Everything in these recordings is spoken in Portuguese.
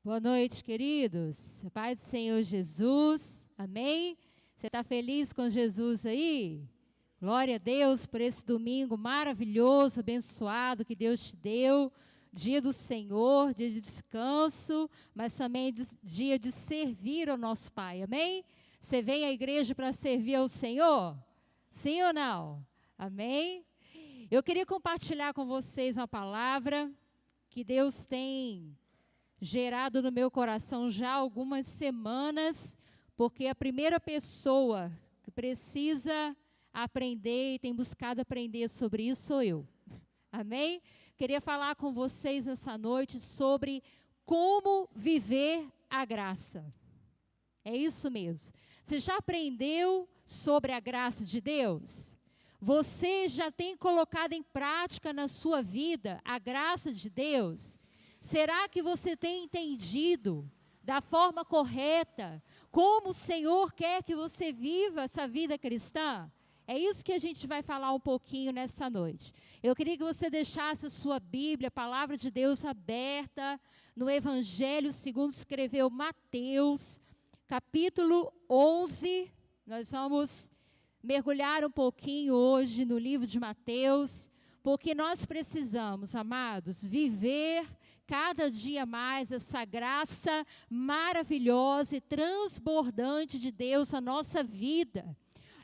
Boa noite, queridos. Paz do Senhor Jesus. Amém? Você está feliz com Jesus aí? Glória a Deus por esse domingo maravilhoso, abençoado que Deus te deu. Dia do Senhor, dia de descanso, mas também dia de servir ao nosso Pai. Amém? Você vem à igreja para servir ao Senhor? Sim ou não? Amém? Eu queria compartilhar com vocês uma palavra que Deus tem gerado no meu coração já há algumas semanas, porque a primeira pessoa que precisa aprender e tem buscado aprender sobre isso sou eu. Amém? Queria falar com vocês essa noite sobre como viver a graça. É isso mesmo. Você já aprendeu sobre a graça de Deus? Você já tem colocado em prática na sua vida a graça de Deus? Será que você tem entendido da forma correta como o Senhor quer que você viva essa vida cristã? É isso que a gente vai falar um pouquinho nessa noite. Eu queria que você deixasse a sua Bíblia, a Palavra de Deus aberta no Evangelho segundo escreveu Mateus, capítulo 11. Nós vamos mergulhar um pouquinho hoje no livro de Mateus, porque nós precisamos, amados, viver cada dia mais essa graça maravilhosa e transbordante de Deus na nossa vida.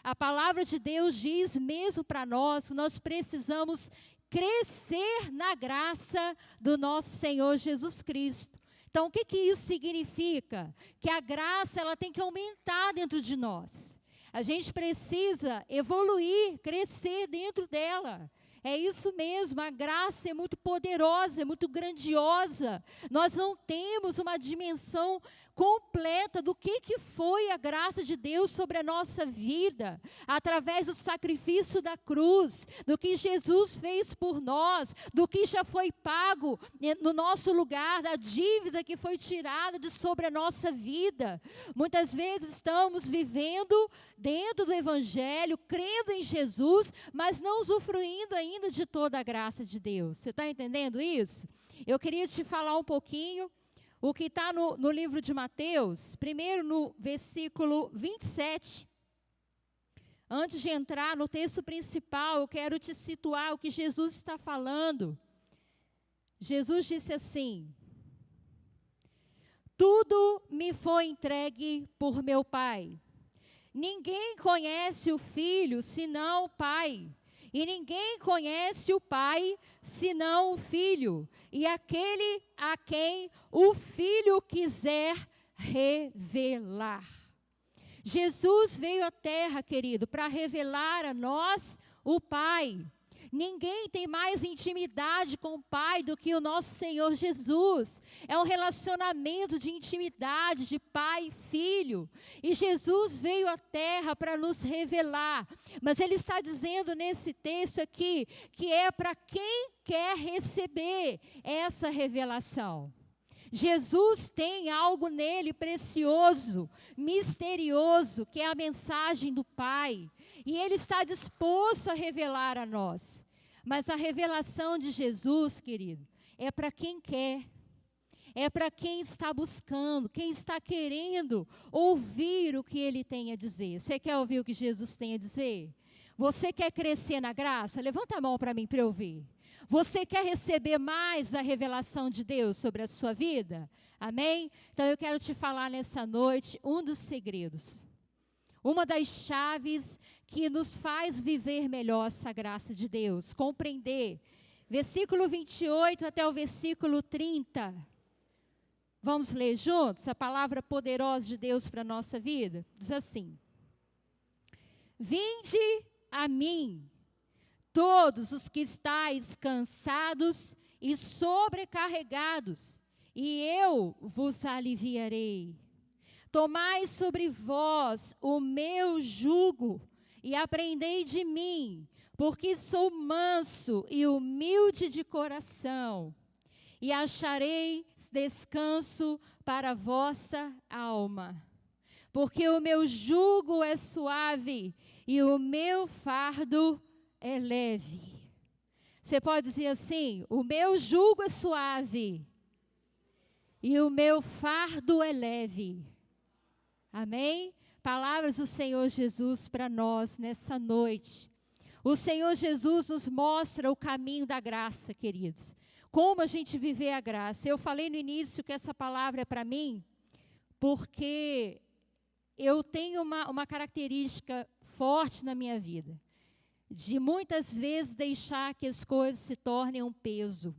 A palavra de Deus diz mesmo para nós que nós precisamos crescer na graça do nosso Senhor Jesus Cristo. Então, o que isso significa? Que a graça ela tem que aumentar dentro de nós. A gente precisa evoluir, crescer dentro dela. É isso mesmo, a graça é muito poderosa, é muito grandiosa. Nós não temos uma dimensão completa do que foi a graça de Deus sobre a nossa vida, através do sacrifício da cruz, do que Jesus fez por nós, do que já foi pago no nosso lugar, da dívida que foi tirada de sobre a nossa vida. Muitas vezes estamos vivendo dentro do Evangelho, crendo em Jesus, mas não usufruindo ainda de toda a graça de Deus. Você está entendendo isso? Eu queria te falar um pouquinho o que está no livro de Mateus, primeiro no versículo 27. Antes de entrar no texto principal, eu quero te situar o que Jesus está falando. Jesus disse assim: tudo me foi entregue por meu Pai. Ninguém conhece o Filho senão o Pai. E ninguém conhece o Pai, senão o Filho, e aquele a quem o Filho quiser revelar. Jesus veio à terra, querido, para revelar a nós o Pai. Ninguém tem mais intimidade com o Pai do que o nosso Senhor Jesus. É um relacionamento de intimidade de pai e filho. E Jesus veio à terra para nos revelar. Mas Ele está dizendo nesse texto aqui que é para quem quer receber essa revelação. Jesus tem algo nele precioso, misterioso, que é a mensagem do Pai. E Ele está disposto a revelar a nós. Mas a revelação de Jesus, querido, é para quem quer. É para quem está buscando, quem está querendo ouvir o que Ele tem a dizer. Você quer ouvir o que Jesus tem a dizer? Você quer crescer na graça? Levanta a mão para mim para eu ouvir. Você quer receber mais da revelação de Deus sobre a sua vida? Amém? Então eu quero te falar nessa noite um dos segredos. Uma das chaves que nos faz viver melhor essa graça de Deus. Compreender. Versículo 28 até o versículo 30. Vamos ler juntos a palavra poderosa de Deus para a nossa vida? Diz assim: vinde a mim, todos os que estáis cansados e sobrecarregados, e eu vos aliviarei. Tomai sobre vós o meu jugo e aprendei de mim, porque sou manso e humilde de coração, e achareis descanso para a vossa alma. Porque o meu jugo é suave e o meu fardo é leve. Você pode dizer assim: o meu jugo é suave e o meu fardo é leve. Amém? Palavras do Senhor Jesus para nós nessa noite. O Senhor Jesus nos mostra o caminho da graça, queridos. Como a gente viver a graça. Eu falei no início que essa palavra é para mim, porque eu tenho uma característica forte na minha vida, de muitas vezes deixar que as coisas se tornem um peso,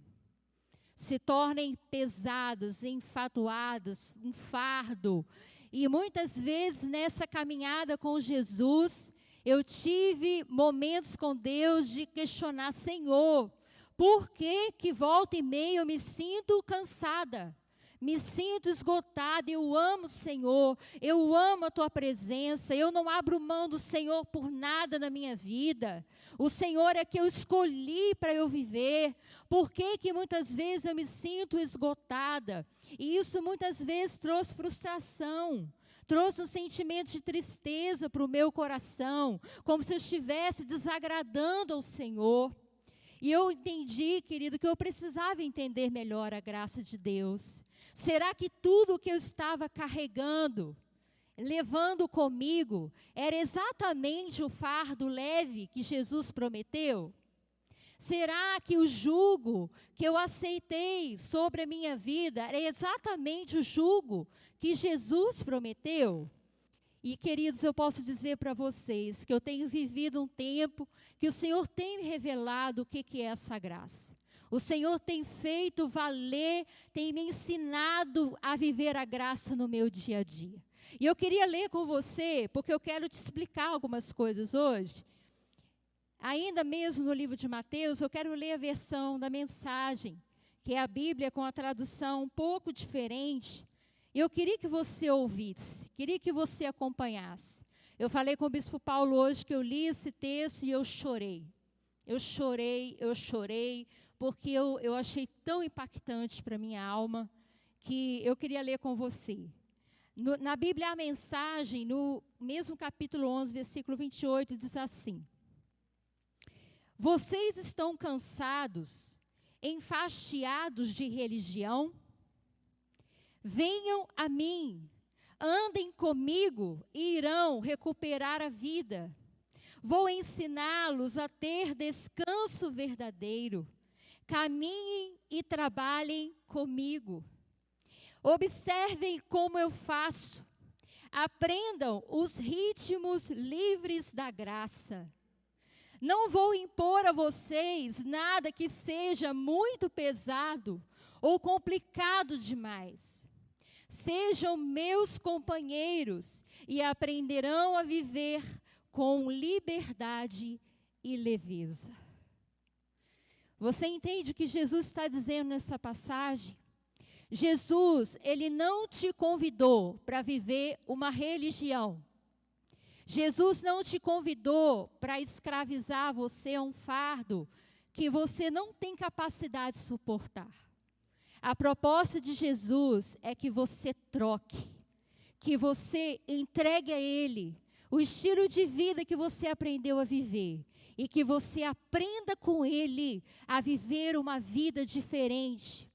se tornem pesadas, enfatuadas, um fardo. E muitas vezes nessa caminhada com Jesus, eu tive momentos com Deus de questionar: Senhor, por que volta e meia eu me sinto cansada? Me sinto esgotada. Eu amo o Senhor, eu amo a Tua presença, eu não abro mão do Senhor por nada na minha vida. O Senhor é que eu escolhi para eu viver. Por que muitas vezes eu me sinto esgotada? E isso muitas vezes trouxe frustração, trouxe um sentimento de tristeza para o meu coração, como se eu estivesse desagradando ao Senhor. E eu entendi, querido, que eu precisava entender melhor a graça de Deus. Será que tudo o que eu estava carregando, levando comigo, era exatamente o fardo leve que Jesus prometeu? Será que o jugo que eu aceitei sobre a minha vida é exatamente o jugo que Jesus prometeu? E, queridos, eu posso dizer para vocês que eu tenho vivido um tempo que o Senhor tem me revelado o que é essa graça. O Senhor tem feito valer, tem me ensinado a viver a graça no meu dia a dia. E eu queria ler com você, porque eu quero te explicar algumas coisas hoje. Ainda mesmo no livro de Mateus, eu quero ler a versão da Mensagem, que é a Bíblia com a tradução um pouco diferente. E eu queria que você ouvisse, queria que você acompanhasse. Eu falei com o Bispo Paulo hoje que eu li esse texto e eu chorei. Eu chorei, porque eu achei tão impactante para a minha alma, que eu queria ler com você. Na Bíblia, a Mensagem, no mesmo capítulo 11, versículo 28, diz assim: Vocês estão cansados, enfastiados de religião? Venham a mim, andem comigo e irão recuperar a vida. Vou ensiná-los a ter descanso verdadeiro. Caminhem e trabalhem comigo. Observem como eu faço. Aprendam os ritmos livres da graça. Não vou impor a vocês nada que seja muito pesado ou complicado demais. Sejam meus companheiros e aprenderão a viver com liberdade e leveza. Você entende o que Jesus está dizendo nessa passagem? Jesus, ele não te convidou para viver uma religião. Jesus não te convidou para escravizar você a um fardo que você não tem capacidade de suportar. A proposta de Jesus é que você troque, que você entregue a Ele o estilo de vida que você aprendeu a viver e que você aprenda com Ele a viver uma vida diferente.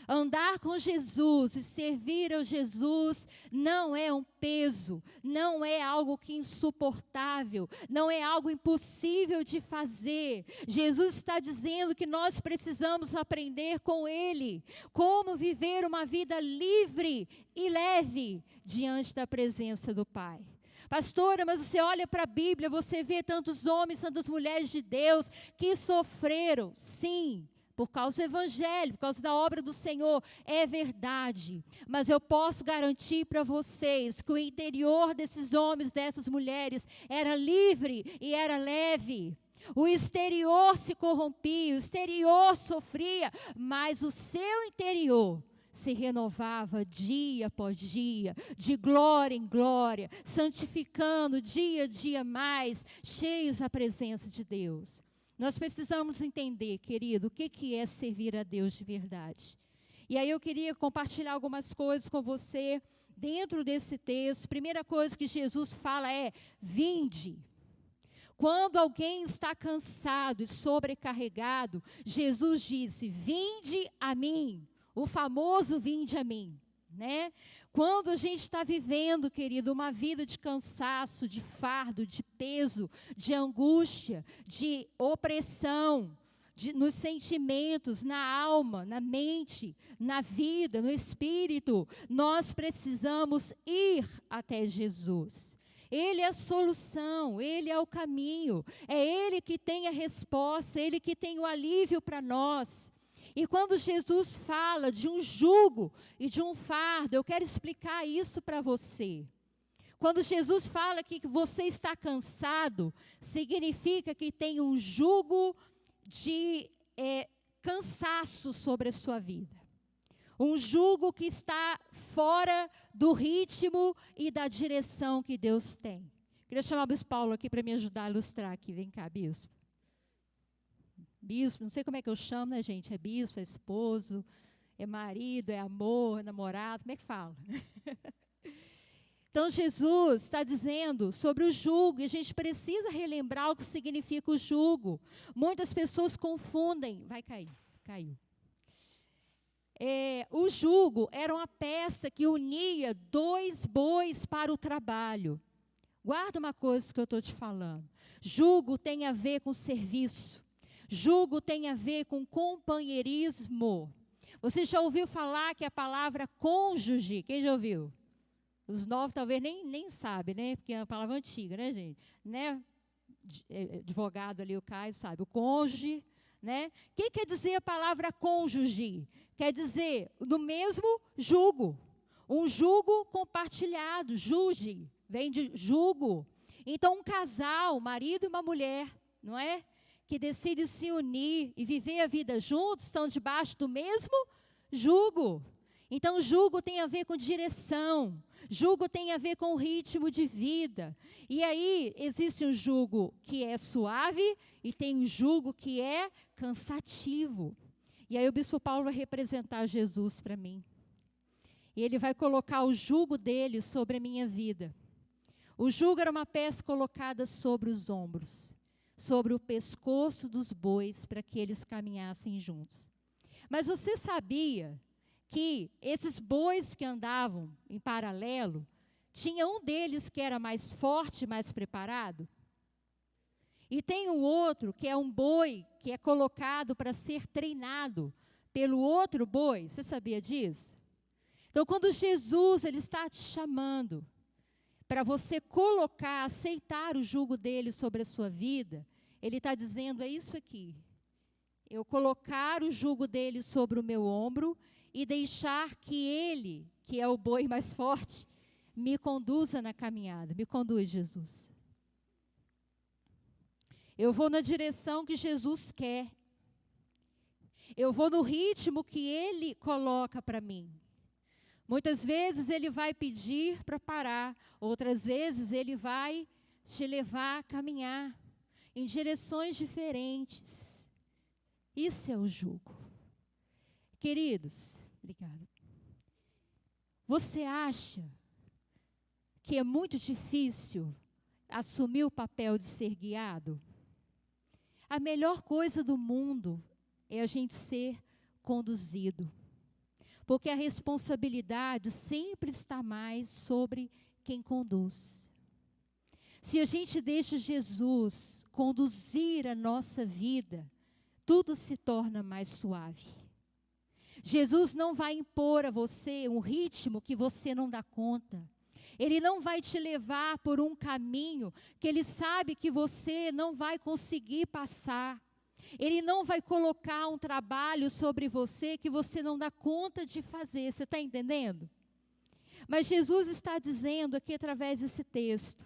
Andar com Jesus e servir a Jesus não é um peso, não é algo que é insuportável, não é algo impossível de fazer. Jesus está dizendo que nós precisamos aprender com Ele como viver uma vida livre e leve diante da presença do Pai. Pastora, mas você olha para a Bíblia, você vê tantos homens, tantas mulheres de Deus que sofreram, sim, por causa do Evangelho, por causa da obra do Senhor, é verdade. Mas eu posso garantir para vocês que o interior desses homens, dessas mulheres, era livre e era leve. O exterior se corrompia, o exterior sofria, mas o seu interior se renovava dia após dia, de glória em glória, santificando dia a dia mais, cheios da presença de Deus. Nós precisamos entender, querido, o que é servir a Deus de verdade. E aí eu queria compartilhar algumas coisas com você dentro desse texto. Primeira coisa que Jesus fala é: vinde. Quando alguém está cansado e sobrecarregado, Jesus disse: vinde a mim. O famoso vinde a mim, né? Quando a gente está vivendo, querido, uma vida de cansaço, de fardo, de peso, de angústia, de opressão, nos sentimentos, na alma, na mente, na vida, no espírito, nós precisamos ir até Jesus. Ele é a solução, Ele é o caminho, é Ele que tem a resposta, Ele que tem o alívio para nós. E quando Jesus fala de um jugo e de um fardo, eu quero explicar isso para você. Quando Jesus fala que você está cansado, significa que tem um jugo de cansaço sobre a sua vida. Um jugo que está fora do ritmo e da direção que Deus tem. Queria chamar o Bispo Paulo aqui para me ajudar a ilustrar aqui. Vem cá, Bispo. Bispo, não sei como é que eu chamo, né, gente? É bispo, é esposo, é marido, é amor, é namorado, como é que fala? Então, Jesus está dizendo sobre o jugo, e a gente precisa relembrar o que significa o jugo. Muitas pessoas confundem. Vai cair, caiu. O jugo era uma peça que unia 2 bois para o trabalho. Guarda uma coisa que eu estou te falando. Jugo tem a ver com serviço. Jugo tem a ver com companheirismo. Você já ouviu falar que a palavra cônjuge, quem já ouviu? Os novos talvez nem sabem, né? Porque é uma palavra antiga, né, gente? Né? Advogado ali, o Caio, sabe. O cônjuge, né? O que quer dizer a palavra cônjuge? Quer dizer, no mesmo jugo. Um jugo compartilhado, juge, vem de jugo. Então, um casal, um marido e uma mulher, não é? Que decidem se unir e viver a vida juntos, estão debaixo do mesmo jugo. Então, jugo tem a ver com direção, jugo tem a ver com ritmo de vida. E aí, existe um jugo que é suave e tem um jugo que é cansativo. E aí, o Bispo Paulo vai representar Jesus para mim. E ele vai colocar o jugo dele sobre a minha vida. O jugo era uma peça colocada sobre os ombros, sobre o pescoço dos bois, para que eles caminhassem juntos. Mas você sabia que esses bois que andavam em paralelo, tinha um deles que era mais forte, mais preparado? E tem o outro, que é um boi, que é colocado para ser treinado pelo outro boi. Você sabia disso? Então, quando Jesus ele está te chamando para você colocar, aceitar o jugo dele sobre a sua vida, ele está dizendo, é isso aqui. Eu colocar o jugo dele sobre o meu ombro e deixar que ele, que é o boi mais forte, me conduza na caminhada. Me conduz, Jesus. Eu vou na direção que Jesus quer. Eu vou no ritmo que Ele coloca para mim. Muitas vezes Ele vai pedir para parar. Outras vezes Ele vai te levar a caminhar em direções diferentes. Isso é o jugo. Queridos, obrigada. Você acha que é muito difícil assumir o papel de ser guiado? A melhor coisa do mundo é a gente ser conduzido. Porque a responsabilidade sempre está mais sobre quem conduz. Se a gente deixa Jesus conduzir a nossa vida, tudo se torna mais suave. Jesus não vai impor a você um ritmo que você não dá conta. Ele não vai te levar por um caminho que Ele sabe que você não vai conseguir passar. Ele não vai colocar um trabalho sobre você que você não dá conta de fazer. Você está entendendo? Mas Jesus está dizendo aqui através desse texto,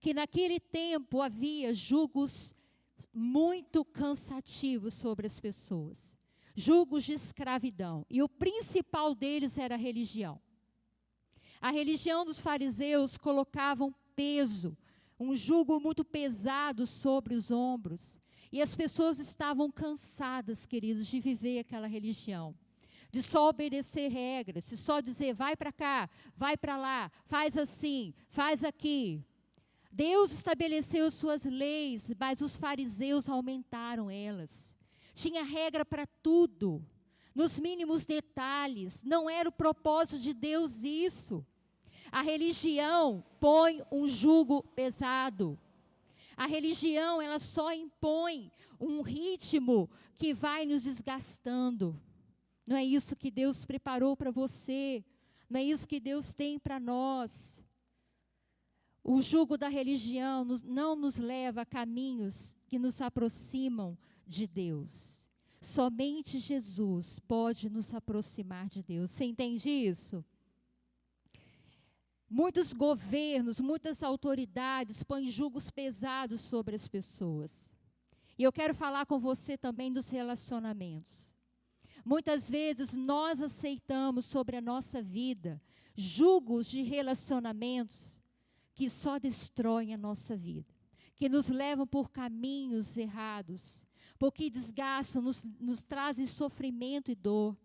que naquele tempo havia jugos muito cansativos sobre as pessoas. Jugos de escravidão. E o principal deles era a religião. A religião dos fariseus colocava um peso, um jugo muito pesado sobre os ombros. E as pessoas estavam cansadas, queridos, de viver aquela religião. De só obedecer regras, de só dizer, vai para cá, vai para lá, faz assim, faz aqui. Deus estabeleceu suas leis, mas os fariseus aumentaram elas. Tinha regra para tudo. nos mínimos detalhes. Não era o propósito de Deus isso. A religião põe um jugo pesado. A religião, ela só impõe um ritmo que vai nos desgastando. Não é isso que Deus preparou para você. Não é isso que Deus tem para nós. O jugo da religião não nos leva a caminhos que nos aproximam de Deus. Somente Jesus pode nos aproximar de Deus. Você entende isso? Muitos governos, muitas autoridades põem jugos pesados sobre as pessoas. E eu quero falar com você também dos relacionamentos. Muitas vezes nós aceitamos sobre a nossa vida jugos de relacionamentos que só destroem a nossa vida, que nos levam por caminhos errados, porque desgastam, nos trazem sofrimento e dor.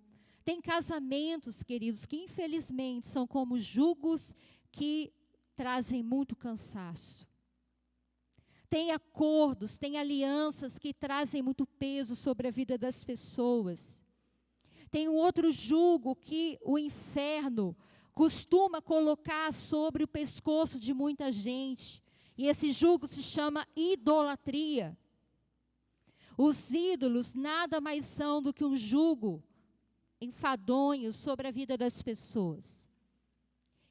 Tem casamentos, queridos, que infelizmente são como jugos que trazem muito cansaço. Tem acordos, tem alianças que trazem muito peso sobre a vida das pessoas. Tem um outro jugo que o inferno costuma colocar sobre o pescoço de muita gente. E esse jugo se chama idolatria. Os ídolos nada mais são do que um jugo enfadonho sobre a vida das pessoas.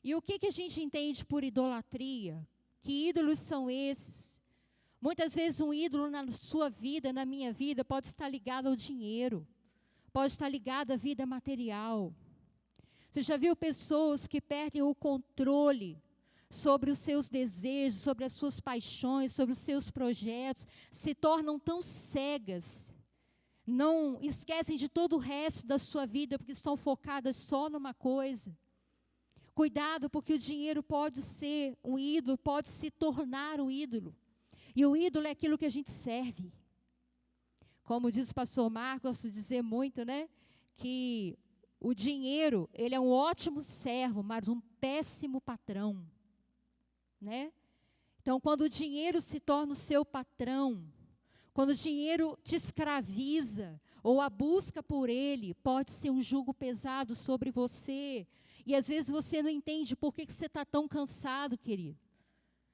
E o que a gente entende por idolatria? Que ídolos são esses? Muitas vezes um ídolo na sua vida, na minha vida, pode estar ligado ao dinheiro, pode estar ligado à vida material. Você já viu pessoas que perdem o controle sobre os seus desejos, sobre as suas paixões, sobre os seus projetos, se tornam tão cegas, não esquecem de todo o resto da sua vida, porque estão focadas só numa coisa. Cuidado, porque o dinheiro pode ser um ídolo, pode se tornar um ídolo. E o ídolo é aquilo que a gente serve. Como diz o pastor Marcos, gosto de dizer muito, né? Que o dinheiro, ele é um ótimo servo, mas um péssimo patrão. Né? Então, quando o dinheiro se torna o seu patrão, quando o dinheiro te escraviza, ou a busca por ele, pode ser um jugo pesado sobre você. E às vezes você não entende por que você está tão cansado, querido.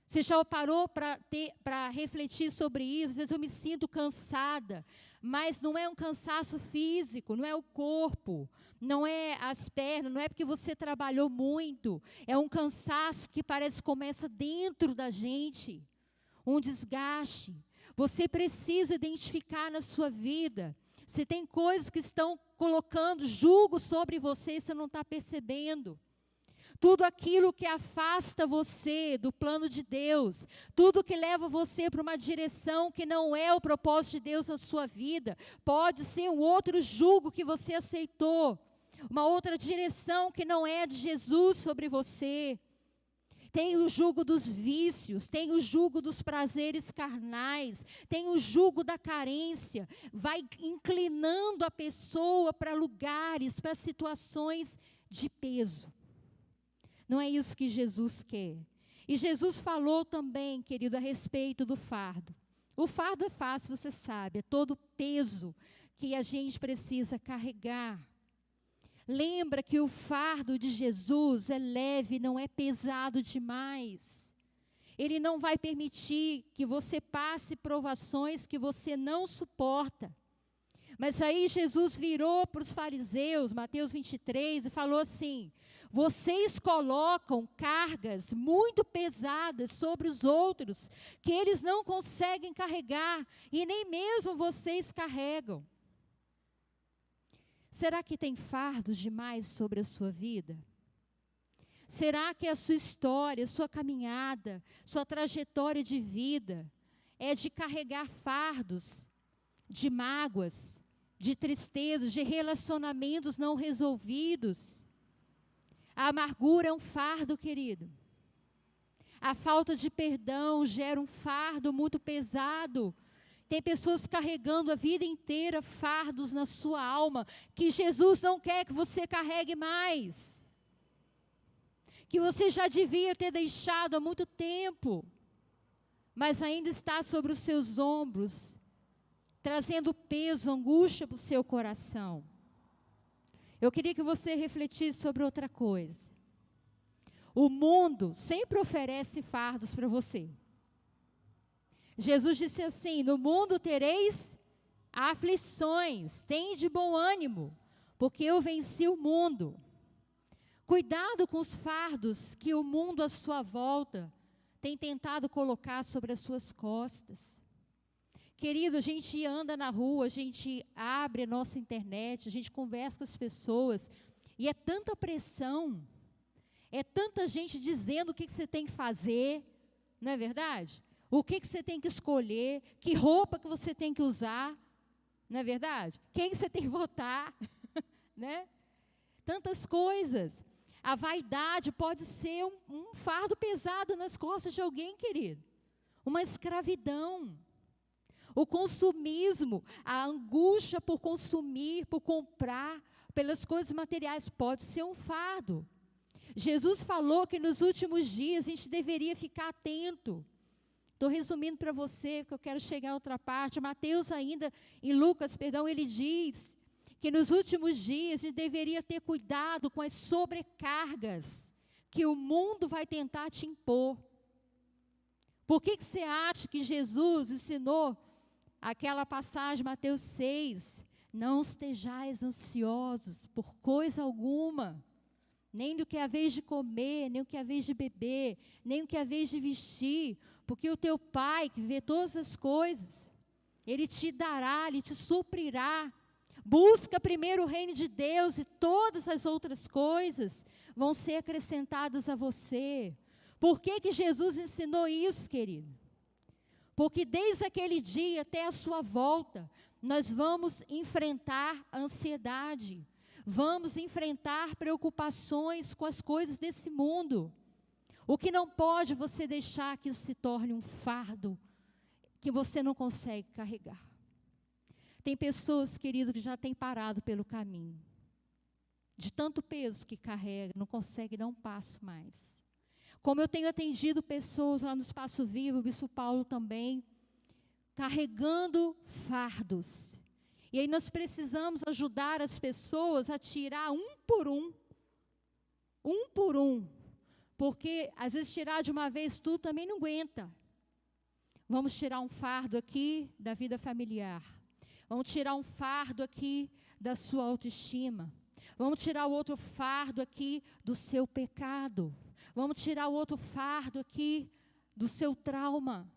Você já parou para refletir sobre isso? Às vezes eu me sinto cansada, mas não é um cansaço físico, não é o corpo, não é as pernas, não é porque você trabalhou muito. É um cansaço que parece que começa dentro da gente, um desgaste. Você precisa identificar na sua vida se tem coisas que estão colocando jugo sobre você e você não está percebendo. Tudo aquilo que afasta você do plano de Deus, tudo que leva você para uma direção que não é o propósito de Deus na sua vida, pode ser um outro jugo que você aceitou, uma outra direção que não é de Jesus sobre você. Tem o jugo dos vícios, tem o jugo dos prazeres carnais, tem o jugo da carência, vai inclinando a pessoa para lugares, para situações de peso. Não é isso que Jesus quer. E Jesus falou também, querido, a respeito do fardo. O fardo é fácil, você sabe, é todo o peso que a gente precisa carregar. Lembra que o fardo de Jesus é leve, não é pesado demais. Ele não vai permitir que você passe provações que você não suporta. Mas aí Jesus virou para os fariseus, Mateus 23, e falou assim: vocês colocam cargas muito pesadas sobre os outros, que eles não conseguem carregar, e nem mesmo vocês carregam. Será que tem fardos demais sobre a sua vida? Será que a sua história, sua caminhada, sua trajetória de vida é de carregar fardos, de mágoas, de tristezas, de relacionamentos não resolvidos? A amargura é um fardo, querido. A falta de perdão gera um fardo muito pesado. Tem pessoas carregando a vida inteira fardos na sua alma, que Jesus não quer que você carregue mais. Que você já devia ter deixado há muito tempo, mas ainda está sobre os seus ombros, trazendo peso, angústia para o seu coração. Eu queria que você refletisse sobre outra coisa. O mundo sempre oferece fardos para você. Jesus disse assim: no mundo tereis aflições, tende bom ânimo, porque eu venci o mundo. Cuidado com os fardos que o mundo à sua volta tem tentado colocar sobre as suas costas. Querido, a gente anda na rua, a gente abre a nossa internet, a gente conversa com as pessoas, e é tanta pressão, é tanta gente dizendo o que você tem que fazer, não é verdade? O que você tem que escolher, que roupa que você tem que usar, não é verdade? Quem você tem que votar, né? Tantas coisas. A vaidade pode ser um fardo pesado nas costas de alguém, querido. Uma escravidão. O consumismo, a angústia por consumir, por comprar, pelas coisas materiais, pode ser um fardo. Jesus falou que nos últimos dias a gente deveria ficar atento. Estou resumindo para você, porque eu quero chegar a outra parte. Mateus ainda, em Lucas, ele diz que nos últimos dias a gente deveria ter cuidado com as sobrecargas que o mundo vai tentar te impor. Por que você acha que Jesus ensinou aquela passagem, Mateus 6, não estejais ansiosos por coisa alguma, nem do que é a vez de comer, nem o que é a vez de beber, nem o que é a vez de vestir, porque o teu Pai, que vê todas as coisas, Ele te dará, Ele te suprirá. Busca primeiro o reino de Deus e todas as outras coisas vão ser acrescentadas a você. Por que Jesus ensinou isso, querido? Porque desde aquele dia até a sua volta, nós vamos enfrentar a ansiedade, vamos enfrentar preocupações com as coisas desse mundo. O que não pode você deixar que isso se torne um fardo que você não consegue carregar. Tem pessoas, querido, que já têm parado pelo caminho. De tanto peso que carrega, não consegue dar um passo mais. Como eu tenho atendido pessoas lá no Espaço Vivo, o Bispo Paulo também, carregando fardos. E aí nós precisamos ajudar as pessoas a tirar um por um, porque às vezes tirar de uma vez tudo também não aguenta. Vamos tirar um fardo aqui da vida familiar. Vamos tirar um fardo aqui da sua autoestima. Vamos tirar o outro fardo aqui do seu pecado. Vamos tirar o outro fardo aqui do seu trauma.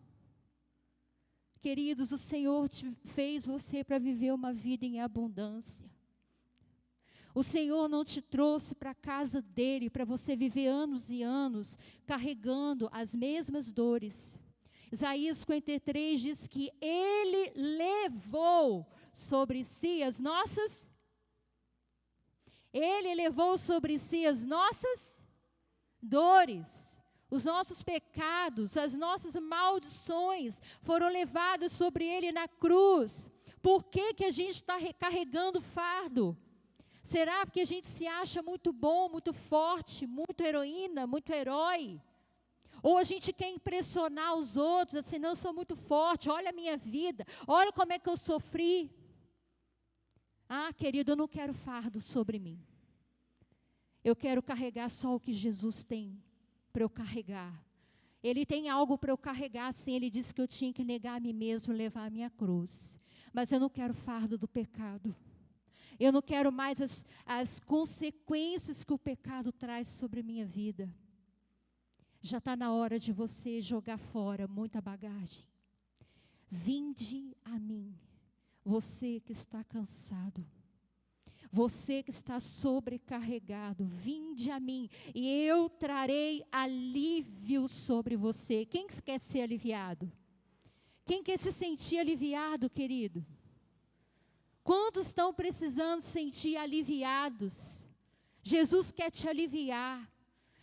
Queridos, o Senhor fez você para viver uma vida em abundância. O Senhor não te trouxe para a casa dele para você viver anos e anos carregando as mesmas dores. Isaías 53 diz que Ele levou sobre si as nossas... Ele levou sobre si as nossas dores, os nossos pecados, as nossas maldições foram levadas sobre Ele na cruz. Por que a gente está carregando fardo? Será porque a gente se acha muito bom, muito forte, muito heroína, muito herói? Ou a gente quer impressionar os outros, assim, não, eu sou muito forte, olha a minha vida, olha como é que eu sofri. Ah, querido, eu não quero fardo sobre mim. Eu quero carregar só o que Jesus tem para eu carregar. Ele tem algo para eu carregar, sim. Ele disse que eu tinha que negar a mim mesmo, levar a minha cruz. Mas eu não quero fardo do pecado. Eu não quero mais as consequências que o pecado traz sobre a minha vida. Já está na hora de você jogar fora muita bagagem. Vinde a mim, você que está cansado. Você que está sobrecarregado, vinde a mim, e eu trarei alívio sobre você. Quem quer ser aliviado? Quem quer se sentir aliviado, querido? Quantos estão precisando sentir aliviados? Jesus quer te aliviar.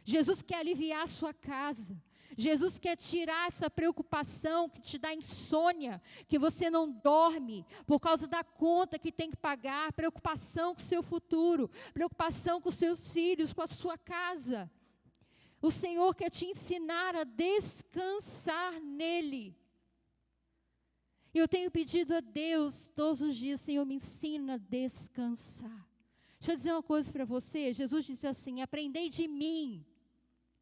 Jesus quer aliviar a sua casa. Jesus quer tirar essa preocupação que te dá insônia, que você não dorme por causa da conta que tem que pagar, preocupação com o seu futuro, preocupação com os seus filhos, com a sua casa. O Senhor quer te ensinar a descansar nele. Eu tenho pedido a Deus todos os dias, Senhor, me ensina a descansar. Deixa eu dizer uma coisa para você. Jesus disse assim: aprendei de mim.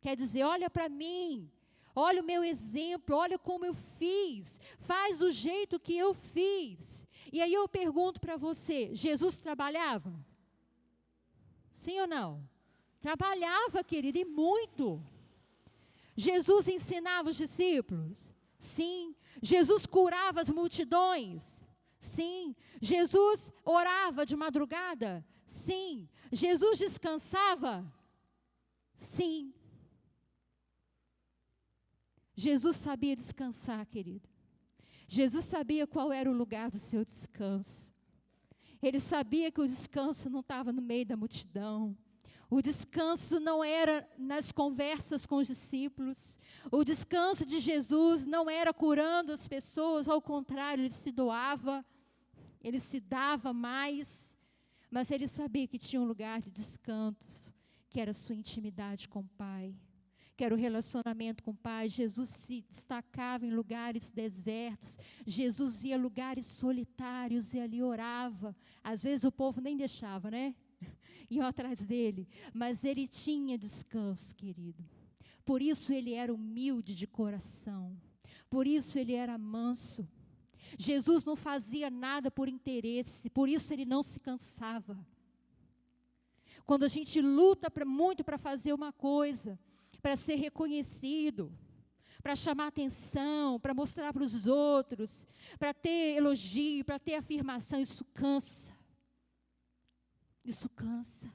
Quer dizer, olha para mim. Olha o meu exemplo, olha como eu fiz. Faz do jeito que eu fiz. E aí eu pergunto para você, Jesus trabalhava? Sim ou não? Trabalhava, querido, e muito. Jesus ensinava os discípulos? Sim. Jesus curava as multidões? Sim. Jesus orava de madrugada? Sim. Jesus descansava? Sim. Jesus sabia descansar, querido. Jesus sabia qual era o lugar do seu descanso. Ele sabia que o descanso não estava no meio da multidão. O descanso não era nas conversas com os discípulos. O descanso de Jesus não era curando as pessoas, ao contrário, ele se doava, ele se dava mais. Mas ele sabia que tinha um lugar de descanso, que era a sua intimidade com o Pai, que era o relacionamento com o Pai. Jesus se destacava em lugares desertos, Jesus ia a lugares solitários e ali orava. Às vezes o povo nem deixava, né? Iam atrás dele, mas ele tinha descanso, querido. Por isso ele era humilde de coração, por isso ele era manso. Jesus não fazia nada por interesse, por isso ele não se cansava. Quando a gente luta muito para fazer uma coisa, para ser reconhecido, para chamar atenção, para mostrar para os outros, para ter elogio, para ter afirmação, isso cansa. Isso cansa.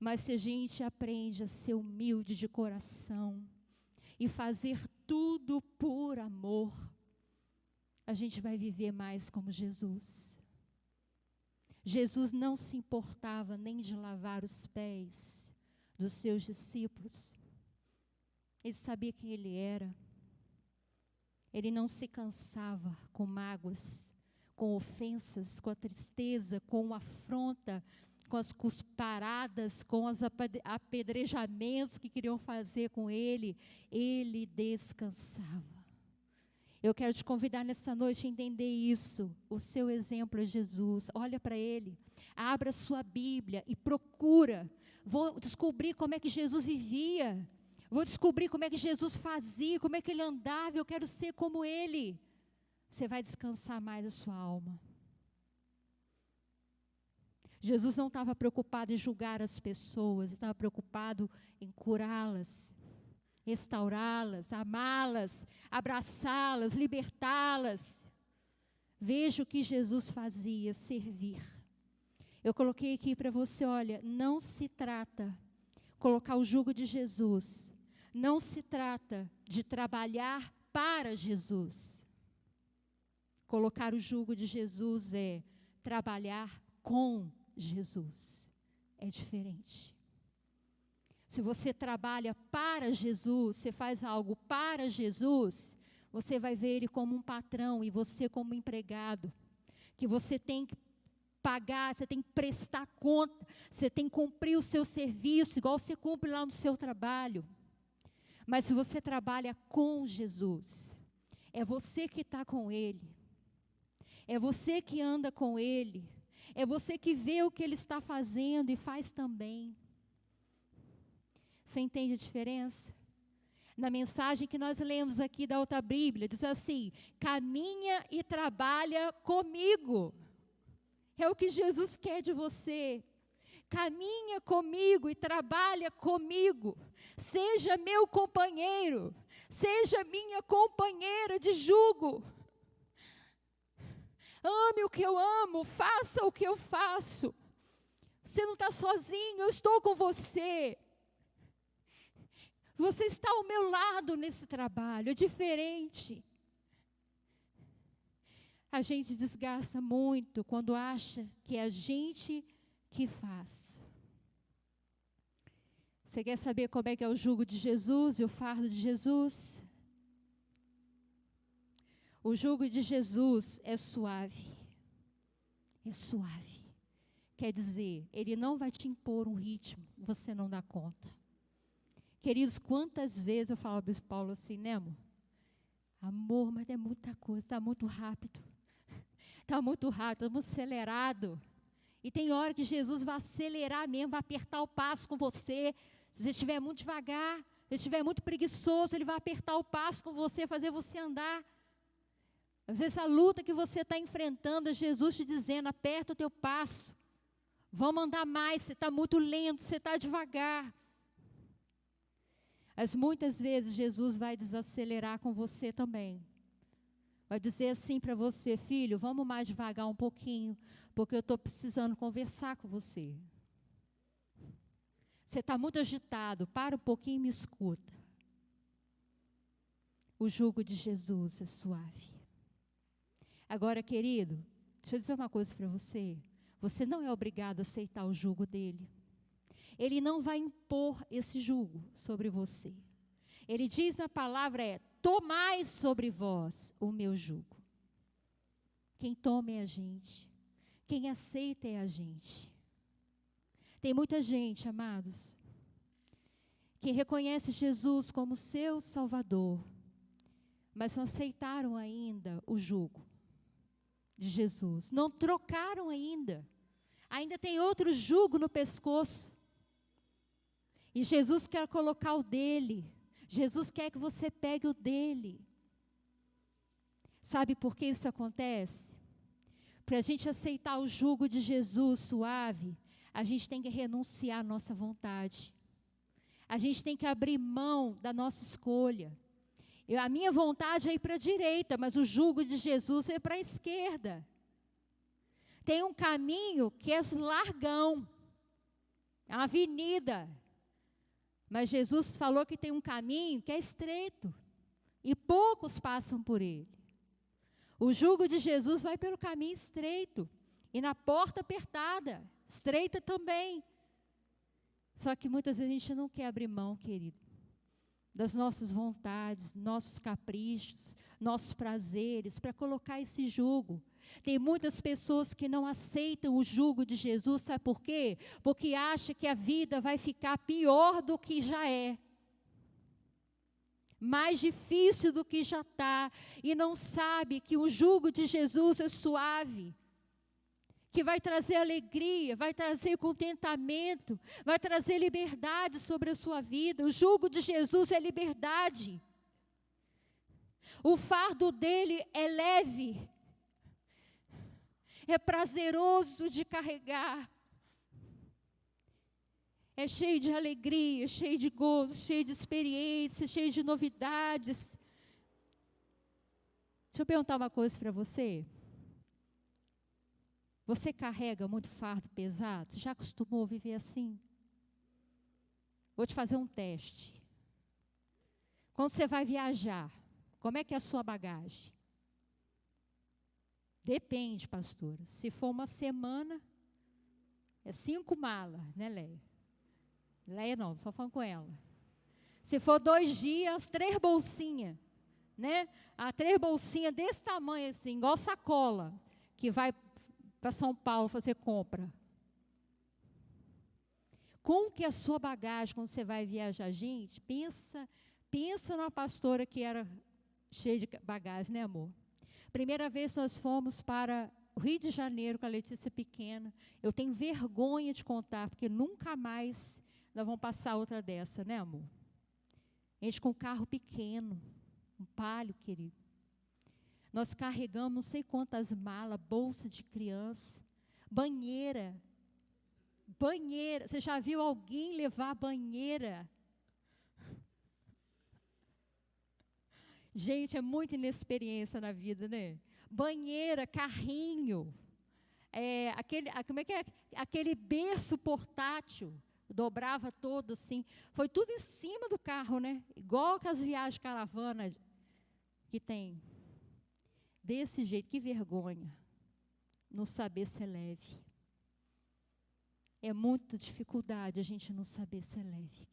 Mas se a gente aprende a ser humilde de coração e fazer tudo por amor, a gente vai viver mais como Jesus. Jesus não se importava nem de lavar os pés dos seus discípulos. Ele sabia quem ele era. Ele não se cansava com mágoas, com ofensas, com a tristeza, com a afronta, com as cusparadas, com os apedrejamentos que queriam fazer com ele. Ele descansava. Eu quero te convidar nessa noite a entender isso. O seu exemplo é Jesus. Olha para ele, abra sua Bíblia e procura. Vou descobrir como é que Jesus vivia. Vou descobrir como é que Jesus fazia, como é que ele andava. Eu quero ser como ele. Você vai descansar mais a sua alma. Jesus não estava preocupado em julgar as pessoas, estava preocupado em curá-las, restaurá-las, amá-las, abraçá-las, libertá-las. Veja o que Jesus fazia, servir. Eu coloquei aqui para você, olha, não se trata, colocar o jugo de Jesus, não se trata de trabalhar para Jesus. Colocar o jugo de Jesus é trabalhar com Jesus. É diferente. Se você trabalha para Jesus, você faz algo para Jesus, você vai ver ele como um patrão e você como empregado, que você tem que pagar, você tem que prestar conta, você tem que cumprir o seu serviço, igual você cumpre lá no seu trabalho. Mas se você trabalha com Jesus, é você que está com ele, é você que anda com ele, é você que vê o que ele está fazendo e faz também. Você entende a diferença? Na mensagem que nós lemos aqui da outra Bíblia, diz assim: caminha e trabalha comigo. É o que Jesus quer de você. Caminha comigo e trabalha comigo. Seja meu companheiro. Seja minha companheira de jugo. Ame o que eu amo, faça o que eu faço. Você não está sozinho, eu estou com você. Você está ao meu lado nesse trabalho, é diferente. A gente desgasta muito quando acha que é a gente que faz. Você quer saber como é que é o jugo de Jesus e o fardo de Jesus? O jugo de Jesus é suave. É suave. Quer dizer, ele não vai te impor um ritmo, você não dá conta. Queridos, quantas vezes eu falo ao bispo Paulo assim, né, amor? Amor, mas é muita coisa, está muito rápido. Está muito rápido, está muito acelerado. E tem hora que Jesus vai acelerar mesmo, vai apertar o passo com você. Se você estiver muito devagar, se você estiver muito preguiçoso, Ele vai apertar o passo com você, fazer você andar. Às vezes a luta que você está enfrentando é Jesus te dizendo, aperta o teu passo. Vamos andar mais, você está muito lento, você está devagar. Mas muitas vezes Jesus vai desacelerar com você também. Vai dizer assim para você, filho, vamos mais devagar um pouquinho, porque eu estou precisando conversar com você. Você está muito agitado, para um pouquinho e me escuta. O jugo de Jesus é suave. Agora, querido, deixa eu dizer uma coisa para você. Você não é obrigado a aceitar o jugo dele. Ele não vai impor esse jugo sobre você. Ele diz na palavra tomai sobre vós o meu jugo. Quem toma é a gente. Quem aceita é a gente. Tem muita gente, amados, que reconhece Jesus como seu Salvador, mas não aceitaram ainda o jugo de Jesus. Não trocaram ainda. Ainda tem outro jugo no pescoço. E Jesus quer colocar o dele. Jesus quer que você pegue o dele. Sabe por que isso acontece? Para a gente aceitar o jugo de Jesus suave, a gente tem que renunciar à nossa vontade. A gente tem que abrir mão da nossa escolha. A minha vontade é ir para a direita, mas o jugo de Jesus é para a esquerda. Tem um caminho que é largão, é uma avenida. Mas Jesus falou que tem um caminho que é estreito, e poucos passam por ele. O jugo de Jesus vai pelo caminho estreito, e na porta apertada, estreita também. Só que muitas vezes a gente não quer abrir mão, querido, das nossas vontades, nossos caprichos, nossos prazeres, para colocar esse jugo. Tem muitas pessoas que não aceitam o jugo de Jesus, sabe por quê? Porque acham que a vida vai ficar pior do que já é. Mais difícil do que já está. E não sabe que o jugo de Jesus é suave. Que vai trazer alegria, vai trazer contentamento, vai trazer liberdade sobre a sua vida. O jugo de Jesus é liberdade. O fardo dele é leve. É prazeroso de carregar. É cheio de alegria, cheio de gozo, cheio de experiência, cheio de novidades. Deixa eu perguntar uma coisa para você. Você carrega muito fardo pesado? Já acostumou viver assim? Vou te fazer um teste. Quando você vai viajar, como é que é a sua bagagem? Depende, pastora. Se for uma semana, é 5 malas, né, Leia? Leia não, só falando com ela. Se for 2 dias, 3 bolsinhas, né? 3 bolsinhas desse tamanho assim, igual sacola, que vai para São Paulo fazer compra. Como que é a sua bagagem quando você vai viajar? Gente, pensa numa pastora que era cheia de bagagem, né, amor? Primeira vez nós fomos para o Rio de Janeiro com a Letícia pequena. Eu tenho vergonha de contar, porque nunca mais nós vamos passar outra dessa, né, amor? A gente com um carro pequeno, um Palio, querido. Nós carregamos não sei quantas malas, bolsa de criança, banheira. Banheira. Você já viu alguém levar banheira? Gente, é muita inexperiência na vida, né? Banheira, carrinho, como é que é? Aquele berço portátil, dobrava todo assim. Foi tudo em cima do carro, né? Igual que as viagens de caravana que tem. Desse jeito, que vergonha. Não saber ser leve. É muita dificuldade a gente não saber ser leve.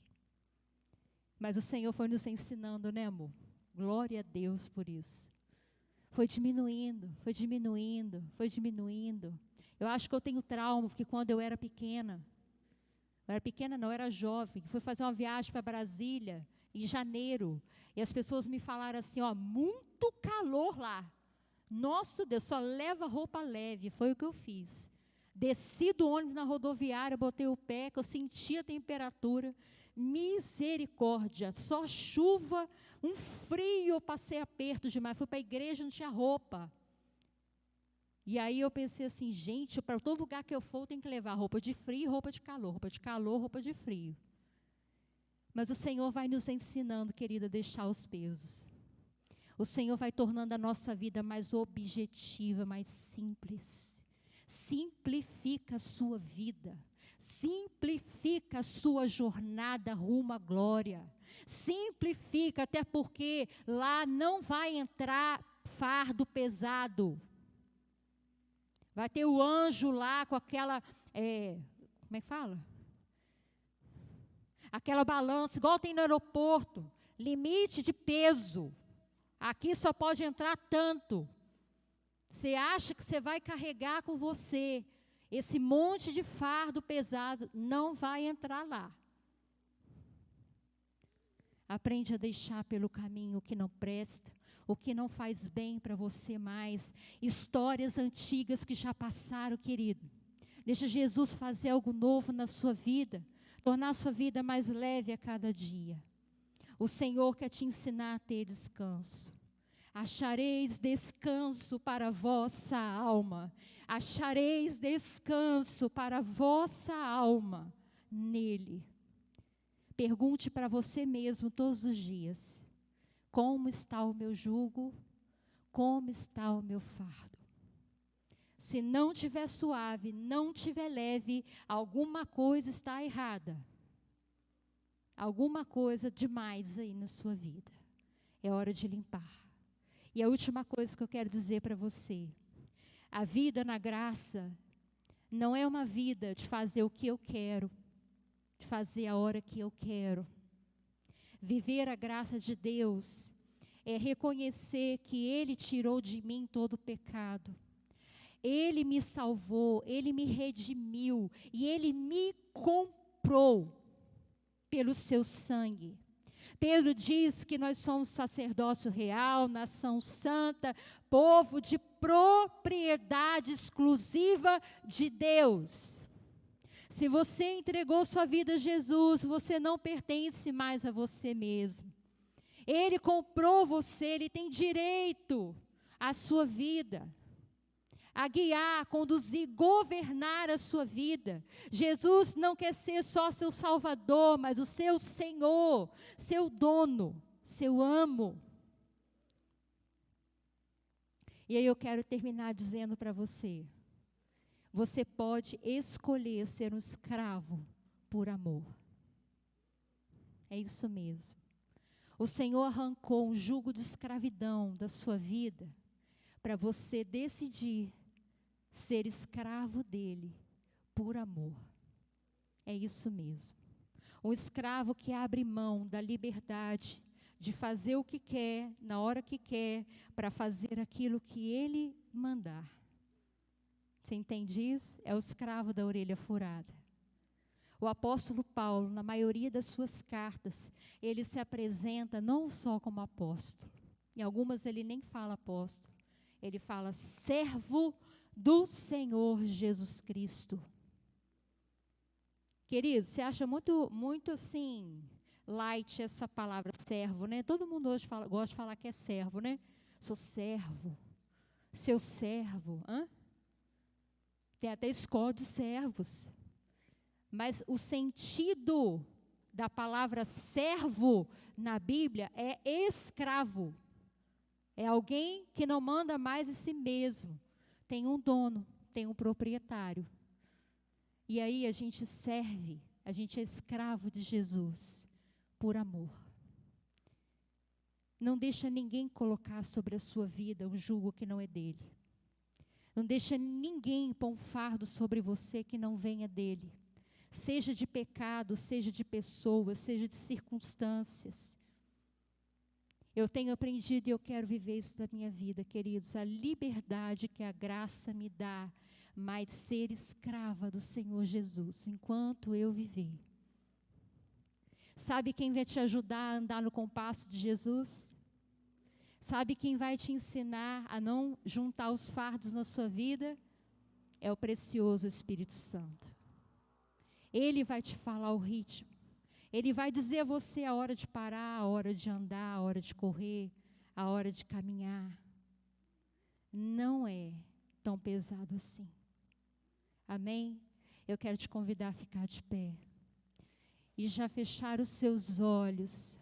Mas o Senhor foi nos ensinando, né, amor? Glória a Deus por isso. Foi diminuindo, foi diminuindo, foi diminuindo. Eu acho que eu tenho trauma, porque quando eu era pequena, não, eu era jovem, fui fazer uma viagem para Brasília, em janeiro, e as pessoas me falaram assim, ó, muito calor lá. Nosso Deus, só leva roupa leve, foi o que eu fiz. Desci do ônibus na rodoviária, botei o pé, que eu senti a temperatura. Misericórdia, só chuva, um frio, eu passei aperto demais. Fui para a igreja, não tinha roupa. E aí eu pensei assim, gente, para todo lugar que eu for, eu tenho que levar roupa de frio e roupa de calor. Roupa de calor, roupa de frio. Mas o Senhor vai nos ensinando, querida, a deixar os pesos. O Senhor vai tornando a nossa vida mais objetiva, mais simples. Simplifica a sua vida. Simplifica a sua jornada rumo à glória. Simplifica, até porque lá não vai entrar fardo pesado. Vai ter o anjo lá com aquela, como é que fala? Aquela balança, igual tem no aeroporto. Limite de peso. Aqui só pode entrar tanto. Você acha que você vai carregar com você esse monte de fardo pesado, não vai entrar lá. Aprende a deixar pelo caminho o que não presta, o que não faz bem para você mais. Histórias antigas que já passaram, querido. Deixa Jesus fazer algo novo na sua vida, tornar a sua vida mais leve a cada dia. O Senhor quer te ensinar a ter descanso. Achareis descanso para a vossa alma. Achareis descanso para a vossa alma nele. Pergunte para você mesmo todos os dias: como está o meu jugo? Como está o meu fardo? Se não tiver suave, não tiver leve, alguma coisa está errada. Alguma coisa demais aí na sua vida. É hora de limpar. E a última coisa que eu quero dizer para você: a vida na graça não é uma vida de fazer o que eu quero, de fazer a hora que eu quero. Viver a graça de Deus é reconhecer que Ele tirou de mim todo o pecado. Ele me salvou, Ele me redimiu e Ele me comprou pelo seu sangue. Pedro diz que nós somos sacerdócio real, nação santa, povo de propriedade exclusiva de Deus. Se você entregou sua vida a Jesus, você não pertence mais a você mesmo. Ele comprou você, Ele tem direito à sua vida, a guiar, conduzir, governar a sua vida. Jesus não quer ser só seu Salvador, mas o seu Senhor, seu dono, seu amo. E aí eu quero terminar dizendo para você: você pode escolher ser um escravo por amor. É isso mesmo. O Senhor arrancou um jugo de escravidão da sua vida para você decidir ser escravo dele por amor. É isso mesmo. Um escravo que abre mão da liberdade de fazer o que quer, na hora que quer, para fazer aquilo que ele mandar. Você entende isso? É o escravo da orelha furada. O apóstolo Paulo, na maioria das suas cartas, ele se apresenta não só como apóstolo. Em algumas ele nem fala apóstolo. Ele fala servo do Senhor Jesus Cristo. Querido, você acha muito assim, light essa palavra servo, né? Todo mundo hoje gosta de falar que é servo, né? Sou servo, seu servo. Tem até escola de servos. Mas o sentido da palavra servo na Bíblia é escravo. É alguém que não manda mais em si mesmo. Tem um dono, tem um proprietário. E aí a gente serve, a gente é escravo de Jesus, por amor. Não deixa ninguém colocar sobre a sua vida um jugo que não é dele. Não deixa ninguém pôr um fardo sobre você que não venha dele. Seja de pecado, seja de pessoas, seja de circunstâncias. Eu tenho aprendido e eu quero viver isso na minha vida, queridos. A liberdade que a graça me dá, mas ser escrava do Senhor Jesus, enquanto eu viver. Sabe quem vai te ajudar a andar no compasso de Jesus? Sabe quem vai te ensinar a não juntar os fardos na sua vida? é o precioso Espírito Santo. Ele vai te falar o ritmo. Ele vai dizer a você a hora de parar, a hora de andar, a hora de correr, a hora de caminhar. Não é tão pesado assim. Amém? Eu quero te convidar a ficar de pé. E já fechar os seus olhos.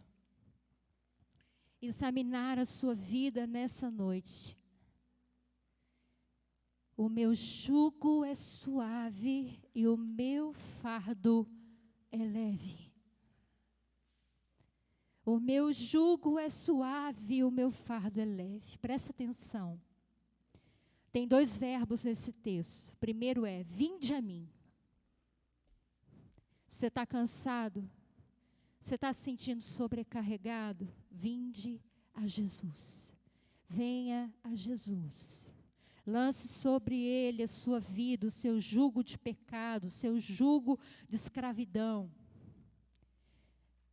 Examinar a sua vida nessa noite. O meu jugo é suave e o meu fardo é leve. O meu jugo é suave e o meu fardo é leve. Presta atenção. Tem 2 verbos nesse texto. O primeiro é, vinde a mim. Você está cansado? Você está se sentindo sobrecarregado? Vinde a Jesus. Venha a Jesus. Lance sobre ele a sua vida, o seu jugo de pecado, o seu jugo de escravidão.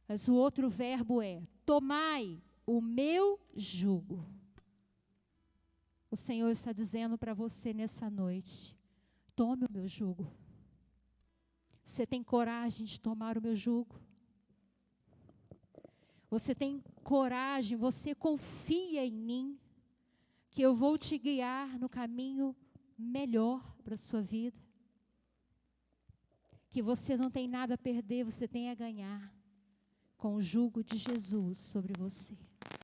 Mas o outro verbo é, tomai o meu jugo. O Senhor está dizendo para você nessa noite, tome o meu jugo. Você tem coragem de tomar o meu jugo? Você tem coragem, você confia em mim, que eu vou te guiar no caminho melhor para a sua vida? Que você não tem nada a perder, você tem a ganhar com o jugo de Jesus sobre você.